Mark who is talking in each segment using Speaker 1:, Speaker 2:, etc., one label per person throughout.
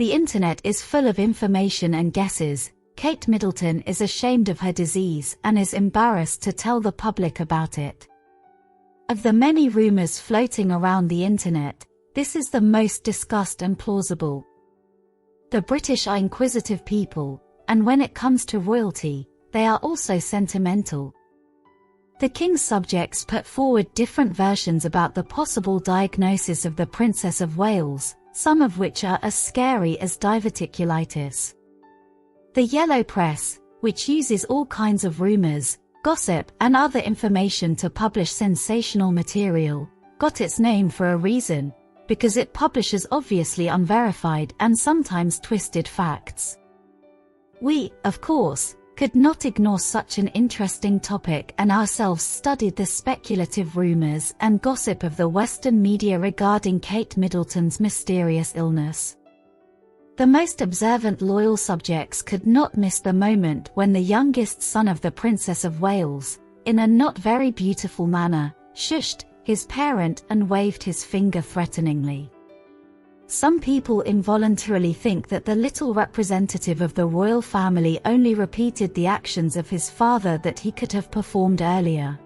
Speaker 1: The internet is full of information and guesses. Kate Middleton is ashamed of her disease and is embarrassed to tell the public about it. Of the many rumors floating around the internet, this is the most discussed and plausible. The British are inquisitive people, and when it comes to royalty, they are also sentimental. The King's subjects put forward different versions about the possible diagnosis of the Princess of Wales, some of which are as scary as diverticulitis. The Yellow Press, which uses all kinds of rumors, gossip, and other information to publish sensational material, got its name for a reason, because it publishes obviously unverified and sometimes twisted facts. We, of course, could not ignore such an interesting topic and ourselves studied the speculative rumors and gossip of the Western media regarding Kate Middleton's mysterious illness. The most observant loyal subjects could not miss the moment when the youngest son of the Princess of Wales, in a not very beautiful manner, shushed his parent and waved his finger threateningly. Some people involuntarily think that the little representative of the royal family only repeated the actions of his father that he could have performed earlier.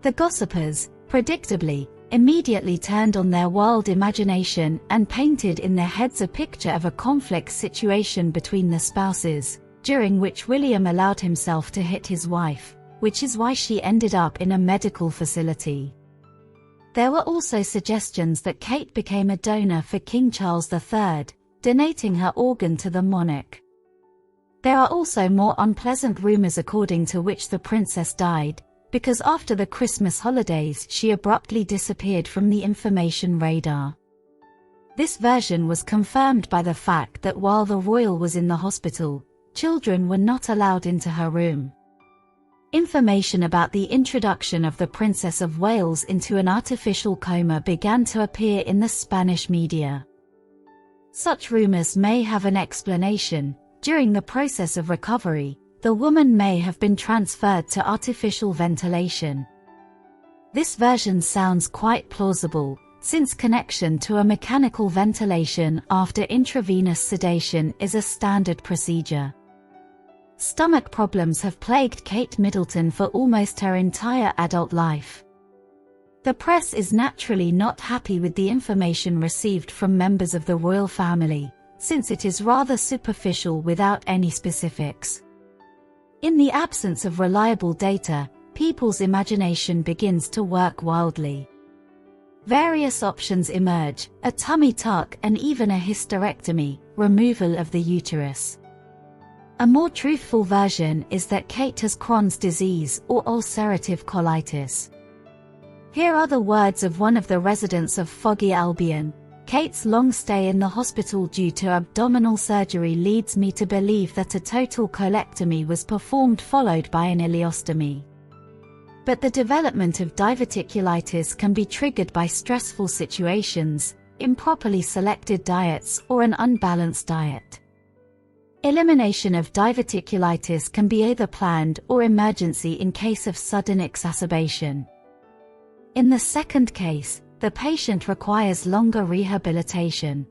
Speaker 1: The gossipers, predictably, immediately turned on their wild imagination and painted in their heads a picture of a conflict situation between the spouses, during which William allowed himself to hit his wife, which is why she ended up in a medical facility. There were also suggestions that Kate became a donor for King Charles III, donating her organ to the monarch. There are also more unpleasant rumors according to which the princess died, because after the Christmas holidays she abruptly disappeared from the information radar. This version was confirmed by the fact that while the royal was in the hospital, children were not allowed into her room. Information about the introduction of the Princess of Wales into an artificial coma began to appear in the Spanish media. Such rumors may have an explanation. During the process of recovery, the woman may have been transferred to artificial ventilation. This version sounds quite plausible, since connection to a mechanical ventilation after intravenous sedation is a standard procedure. Stomach problems have plagued Kate Middleton for almost her entire adult life. The press is naturally not happy with the information received from members of the royal family, since it is rather superficial without any specifics. In the absence of reliable data, people's imagination begins to work wildly. Various options emerge: a tummy tuck and even a hysterectomy, removal of the uterus. A more truthful version is that Kate has Crohn's disease or ulcerative colitis. Here are the words of one of the residents of Foggy Albion: Kate's long stay in the hospital due to abdominal surgery leads me to believe that a total colectomy was performed followed by an ileostomy. But the development of diverticulitis can be triggered by stressful situations, improperly selected diets, or an unbalanced diet. Elimination of diverticulitis can be either planned or emergency in case of sudden exacerbation. In the second case, the patient requires longer rehabilitation.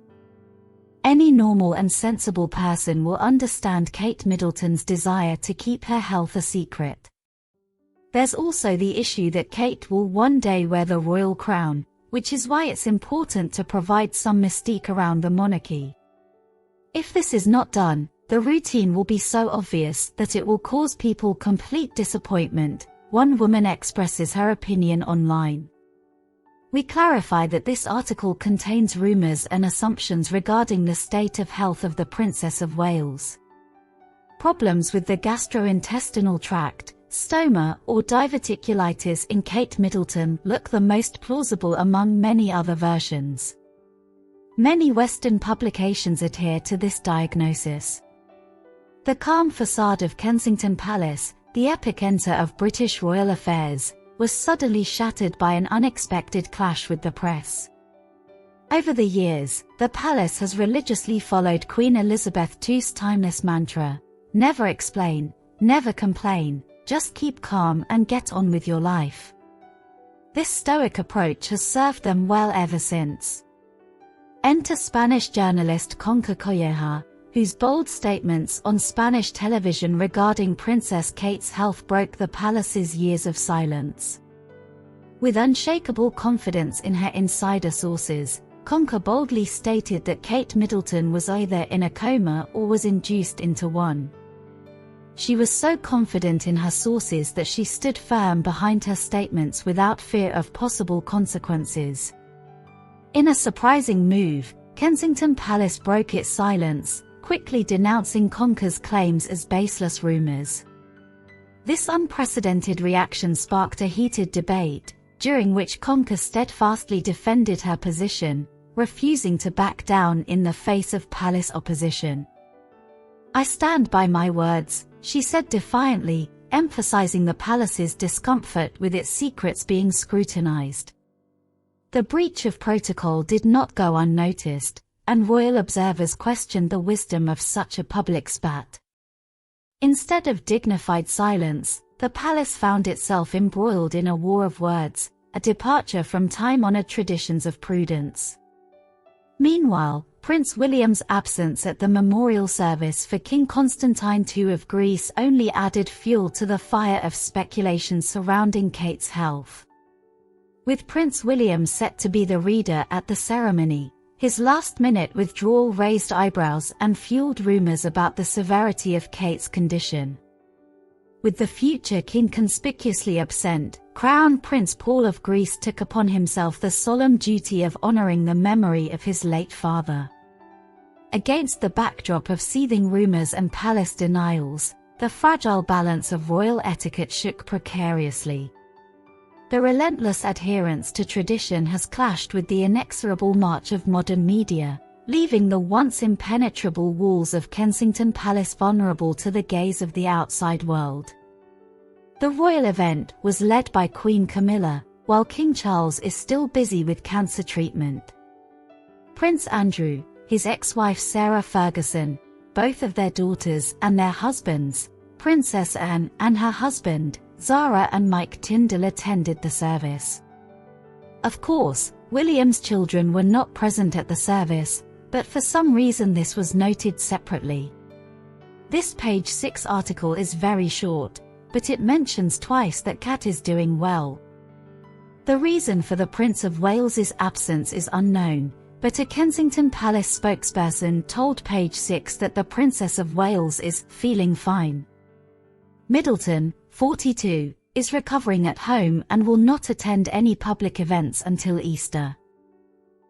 Speaker 1: Any normal and sensible person will understand Kate Middleton's desire to keep her health a secret. There's also the issue that Kate will one day wear the royal crown, which is why it's important to provide some mystique around the monarchy. If this is not done, the routine will be so obvious that it will cause people complete disappointment. One woman expresses her opinion online. We clarify that this article contains rumors and assumptions regarding the state of health of the Princess of Wales. Problems with the gastrointestinal tract, stoma, or diverticulitis in Kate Middleton look the most plausible among many other versions. Many Western publications adhere to this diagnosis. The calm facade of Kensington Palace, the epicenter of British royal affairs, was suddenly shattered by an unexpected clash with the press. Over the years, the palace has religiously followed Queen Elizabeth II's timeless mantra: never explain, never complain, just keep calm and get on with your life. This stoic approach has served them well ever since. Enter Spanish journalist Concha Colleja, whose bold statements on Spanish television regarding Princess Kate's health broke the palace's years of silence. With unshakable confidence in her insider sources, Concha boldly stated that Kate Middleton was either in a coma or was induced into one. She was so confident in her sources that she stood firm behind her statements without fear of possible consequences. In a surprising move, Kensington Palace broke its silence, quickly denouncing Concha's claims as baseless rumors. This unprecedented reaction sparked a heated debate, during which Concha steadfastly defended her position, refusing to back down in the face of palace opposition. "I stand by my words," she said defiantly, emphasizing the palace's discomfort with its secrets being scrutinized. The breach of protocol did not go unnoticed, and royal observers questioned the wisdom of such a public spat. Instead of dignified silence, the palace found itself embroiled in a war of words, a departure from time-honored traditions of prudence. Meanwhile, Prince William's absence at the memorial service for King Constantine II of Greece only added fuel to the fire of speculation surrounding Kate's health. With Prince William set to be the reader at the ceremony, his last-minute withdrawal raised eyebrows and fueled rumors about the severity of Kate's condition. With the future king conspicuously absent, Crown Prince Paul of Greece took upon himself the solemn duty of honoring the memory of his late father. Against the backdrop of seething rumors and palace denials, the fragile balance of royal etiquette shook precariously. The relentless adherence to tradition has clashed with the inexorable march of modern media, leaving the once impenetrable walls of Kensington Palace vulnerable to the gaze of the outside world. The royal event was led by Queen Camilla, while King Charles is still busy with cancer treatment. Prince Andrew, his ex-wife Sarah Ferguson, both of their daughters and their husbands, Princess Anne and her husband, Zara and Mike Tyndall attended the service. Of course, William's children were not present at the service, but for some reason this was noted separately. This page 6 article is very short, but it mentions twice that Kat is doing well. The reason for the Prince of Wales's absence is unknown, but a Kensington Palace spokesperson told page 6 that the Princess of Wales is feeling fine. Middleton, 42, is recovering at home and will not attend any public events until Easter.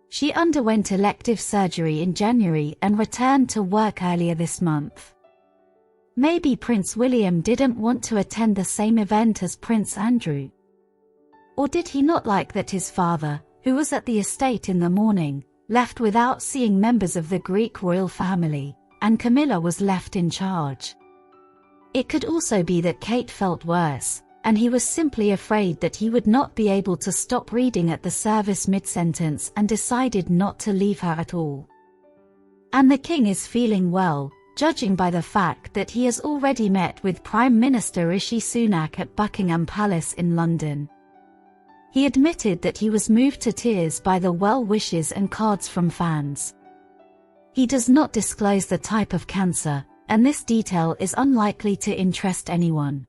Speaker 1: She underwent elective surgery in January and returned to work earlier this month. Maybe Prince William didn't want to attend the same event as Prince Andrew. Or did he not like that his father, who was at the estate in the morning, left without seeing members of the Greek royal family, and Camilla was left in charge? It could also be that Kate felt worse, and he was simply afraid that he would not be able to stop reading at the service mid-sentence and decided not to leave her at all. And the king is feeling well, judging by the fact that he has already met with Prime Minister Rishi Sunak at Buckingham Palace in London. He admitted that he was moved to tears by the well wishes and cards from fans. He does not disclose the type of cancer, and this detail is unlikely to interest anyone.